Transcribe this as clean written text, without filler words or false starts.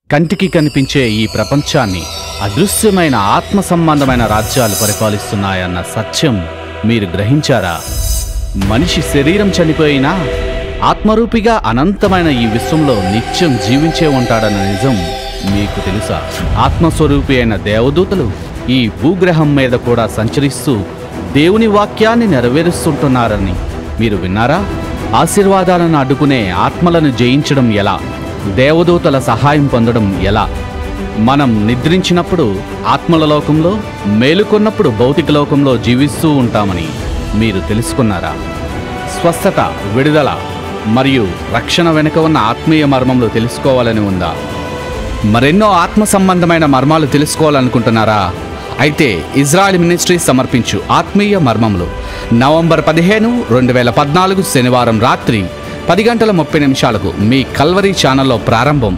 కంటికి కనిపించే ఈ ప్రపంచాన్ని అదృశ్యమైన ఆత్మ సంబంధమైన రాజ్యాలు పరిపాలిస్తున్నాయన్న సత్యం మీరు గ్రహించారా? మనిషి శరీరం చనిపోయినా ఆత్మరూపిగా అనంతమైన ఈ విశ్వంలో నిత్యం జీవించే ఉంటాడన్న నిజం మీకు తెలుసా? ఆత్మస్వరూపి అయిన దేవదూతలు ఈ భూగ్రహం మీద కూడా సంచరిస్తూ దేవుని వాక్యాన్ని నెరవేరుస్తుంటున్నారని మీరు విన్నారా? ఆశీర్వాదాలను అడ్డుకునే ఆత్మలను జయించడం ఎలా? దేవదూతల సహాయం పొందడం ఎలా? మనం నిద్రించినప్పుడు ఆత్మల లోకంలో, మేలుకొన్నప్పుడు భౌతిక లోకంలో జీవిస్తూ ఉంటామని మీరు తెలుసుకున్నారా? స్వస్థత, విడుదల మరియు రక్షణ వెనుక ఉన్న ఆత్మీయ మర్మములు తెలుసుకోవాలని ఉందా? మరెన్నో ఆత్మ సంబంధమైన మర్మాలు తెలుసుకోవాలనుకుంటున్నారా? అయితే ఇజ్రాయెల్ మినిస్ట్రీస్ సమర్పించు ఆత్మీయ మర్మములు నవంబర్ 15, 2014 శనివారం రాత్రి 10:30 మీ కల్వరీ ఛానల్లో ప్రారంభం.